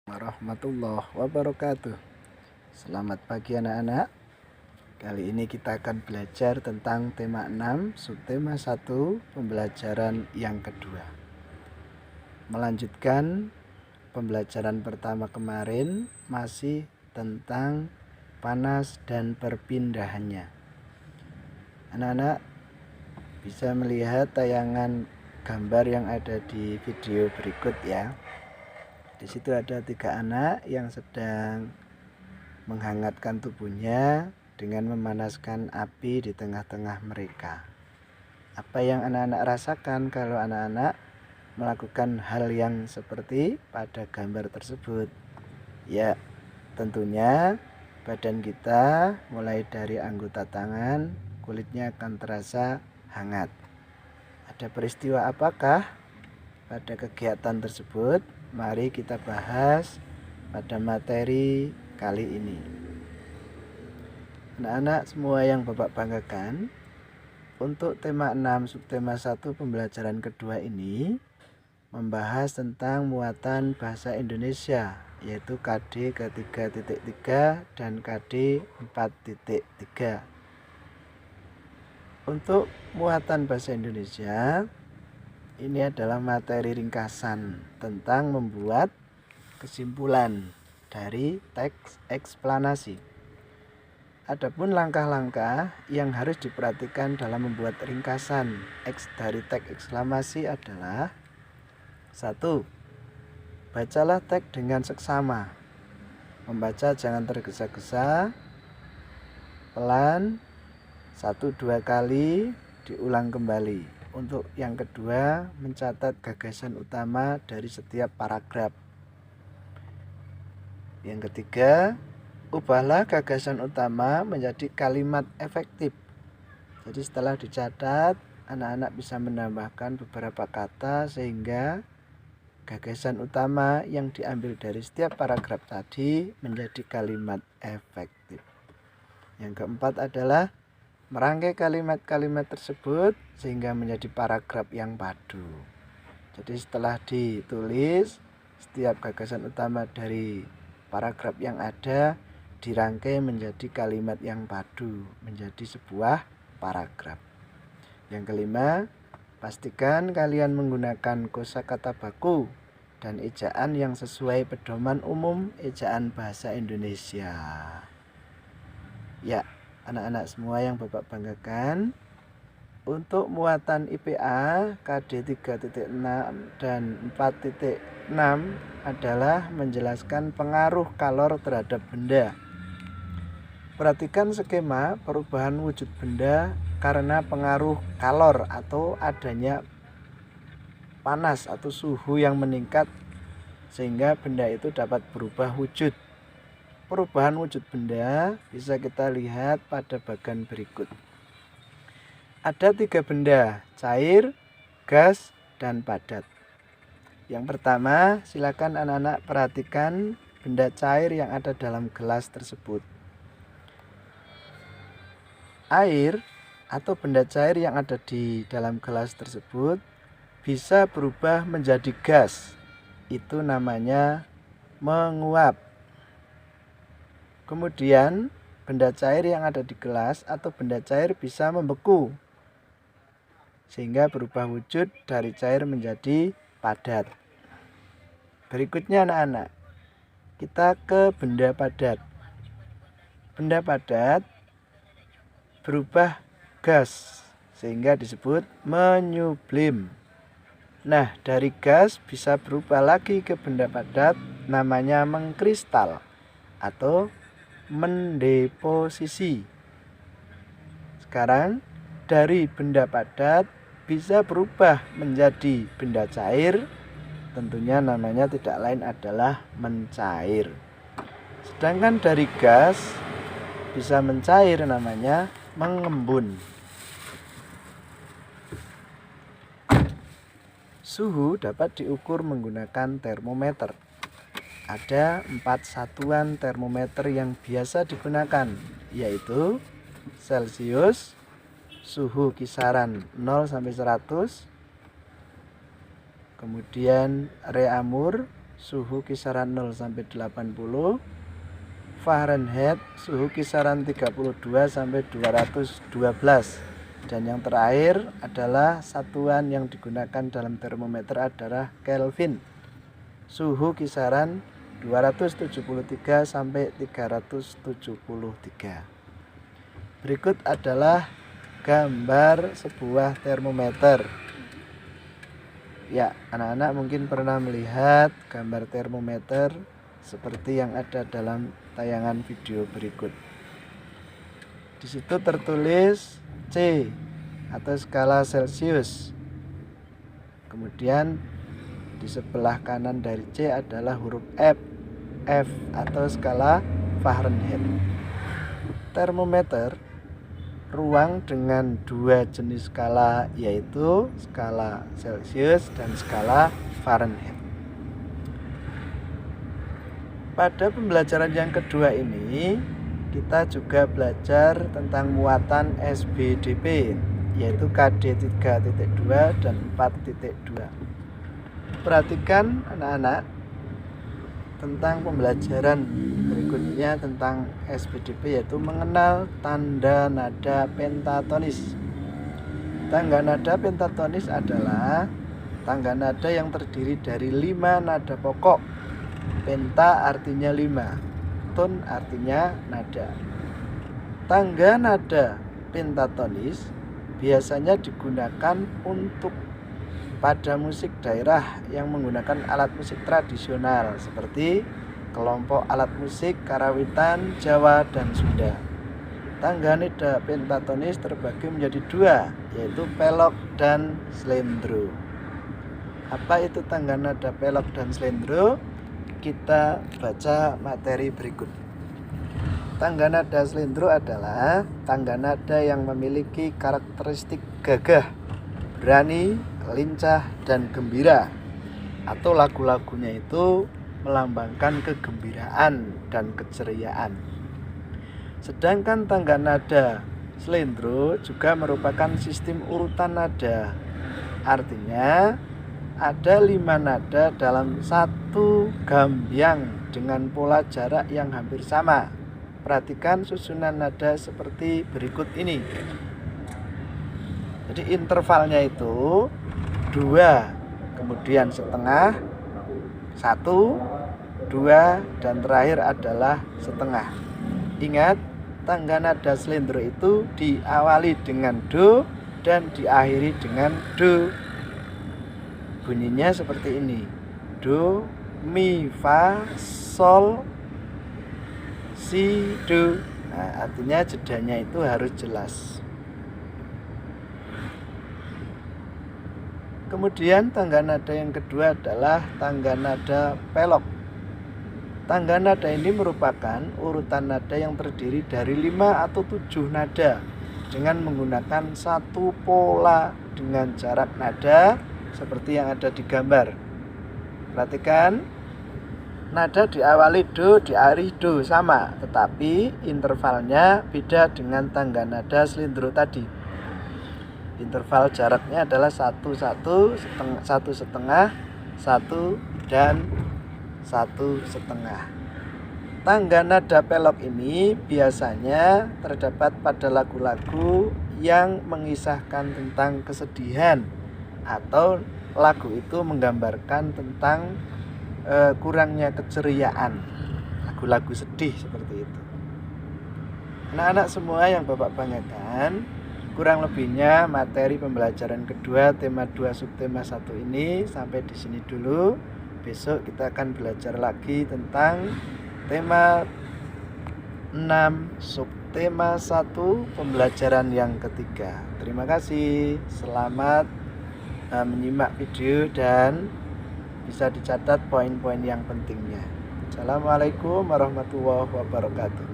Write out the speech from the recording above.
Warahmatullahi wabarakatuh. Selamat pagi anak-anak. Kali ini kita akan belajar tentang tema 6, subtema 1, pembelajaran yang kedua. Melanjutkan pembelajaran pertama kemarin, masih tentang panas dan perpindahannya. Anak-anak bisa melihat tayangan gambar yang ada di video berikut ya. Di situ ada 3 anak yang sedang menghangatkan tubuhnya dengan memanaskan api di tengah-tengah mereka. Apa yang anak-anak rasakan kalau anak-anak melakukan hal yang seperti pada gambar tersebut? Ya, tentunya badan kita mulai dari anggota tangan, kulitnya akan terasa hangat. Ada peristiwa apakah pada kegiatan tersebut? Mari kita bahas pada materi kali ini. Anak-anak semua yang Bapak banggakan, untuk tema 6 subtema 1 pembelajaran kedua ini membahas tentang muatan bahasa Indonesia, yaitu KD ke-3.3 dan KD 4.3. Untuk muatan bahasa Indonesia, ini adalah materi ringkasan tentang membuat kesimpulan dari teks eksplanasi. Adapun langkah-langkah yang harus diperhatikan dalam membuat ringkasan dari teks eksplanasi adalah: 1. Bacalah teks dengan seksama. Membaca jangan tergesa-gesa, pelan, 1-2 kali, diulang kembali. Untuk yang kedua, mencatat gagasan utama dari setiap paragraf. Yang ketiga, ubahlah gagasan utama menjadi kalimat efektif. Jadi setelah dicatat, anak-anak bisa menambahkan beberapa kata sehingga gagasan utama yang diambil dari setiap paragraf tadi menjadi kalimat efektif. Yang keempat adalah merangkai kalimat-kalimat tersebut sehingga menjadi paragraf yang padu. Jadi setelah ditulis, setiap gagasan utama dari paragraf yang ada dirangkai menjadi kalimat yang padu, menjadi sebuah paragraf. Yang kelima, pastikan kalian menggunakan kosakata baku dan ejaan yang sesuai pedoman umum ejaan bahasa Indonesia. Ya, anak-anak semua yang Bapak banggakan, untuk muatan IPA KD 3.6 dan 4.6 adalah menjelaskan pengaruh kalor terhadap benda. Perhatikan skema perubahan wujud benda karena pengaruh kalor atau adanya panas atau suhu yang meningkat sehingga benda itu dapat berubah wujud. Perubahan wujud benda bisa kita lihat pada bagian berikut. Ada 3 benda, cair, gas, dan padat. Yang pertama, silakan anak-anak perhatikan benda cair yang ada dalam gelas tersebut. Air atau benda cair yang ada di dalam gelas tersebut bisa berubah menjadi gas. Itu namanya menguap. Kemudian, benda cair yang ada di gelas atau benda cair bisa membeku sehingga berubah wujud dari cair menjadi padat. Berikutnya anak-anak, kita ke benda padat. Benda padat berubah gas sehingga disebut menyublim. Nah, dari gas bisa berubah lagi ke benda padat, namanya mengkristal atau mendeposisi. Sekarang dari benda padat bisa berubah menjadi benda cair, tentunya namanya tidak lain adalah mencair. Sedangkan dari gas bisa mencair, namanya mengembun. Suhu dapat diukur menggunakan termometer. Ada 4 satuan termometer yang biasa digunakan, yaitu Celcius, suhu kisaran 0-100, kemudian Reaumur, suhu kisaran 0 sampai 80, Fahrenheit suhu kisaran 32 sampai 212. Dan yang terakhir adalah satuan yang digunakan dalam termometer adalah Kelvin. Suhu kisaran 273 sampai 373. Berikut adalah gambar sebuah termometer. Ya, anak-anak mungkin pernah melihat gambar termometer seperti yang ada dalam tayangan video berikut. Di situ tertulis C atau skala Celcius. Kemudian di sebelah kanan dari C adalah huruf F atau skala Fahrenheit. Termometer ruang dengan dua jenis skala, yaitu skala Celcius dan skala Fahrenheit. Pada pembelajaran yang kedua ini kita juga belajar tentang muatan SBDP, yaitu KD 3.2 dan 4.2. Perhatikan anak-anak tentang pembelajaran berikutnya tentang SBDP, yaitu mengenal tanda nada pentatonis. Tanda nada pentatonis adalah tangga nada yang terdiri dari 5 nada pokok. Penta artinya 5. Ton artinya nada. Tangga nada pentatonis biasanya digunakan untuk pada musik daerah yang menggunakan alat musik tradisional seperti kelompok alat musik karawitan Jawa dan Sunda. Tangga nada pentatonis terbagi menjadi 2, yaitu pelok dan slendro. Apa itu tangga nada pelok dan slendro? Kita baca materi berikut. Tangga nada slendro adalah tangga nada yang memiliki karakteristik gagah, berani, lincah, dan gembira, atau lagu-lagunya itu melambangkan kegembiraan dan keceriaan. Sedangkan tangga nada slendro juga merupakan sistem urutan nada. Artinya ada 5 nada dalam satu gambyang dengan pola jarak yang hampir sama. Perhatikan susunan nada seperti berikut ini. Jadi intervalnya itu 2, kemudian setengah, 1, 2, dan terakhir adalah setengah. Ingat, tangga nada slendro itu diawali dengan do dan diakhiri dengan do. Bunyinya seperti ini: do, mi, fa, sol, si, do. Nah, artinya jedanya itu harus jelas. Kemudian tangga nada yang kedua adalah tangga nada pelok. Tangga nada ini merupakan urutan nada yang terdiri dari 5 atau 7 nada dengan menggunakan satu pola dengan jarak nada seperti yang ada di gambar. Perhatikan, nada diawali do, diakhiri do sama, tetapi intervalnya beda dengan tangga nada slendro tadi. Interval jaraknya adalah 1, 1, setengah, 1, dan 1,5. Tangga nada pelok ini biasanya terdapat pada lagu-lagu yang mengisahkan tentang kesedihan, atau lagu itu menggambarkan tentang kurangnya keceriaan, lagu-lagu sedih seperti itu. Anak-anak semua yang Bapak banggakan, kurang lebihnya materi pembelajaran kedua tema 2 subtema 1 ini sampai di sini dulu. Besok kita akan belajar lagi tentang tema 6 subtema 1 pembelajaran yang ketiga. Terima kasih. Selamat menyimak video dan bisa dicatat poin-poin yang pentingnya. Assalamualaikum warahmatullahi wabarakatuh.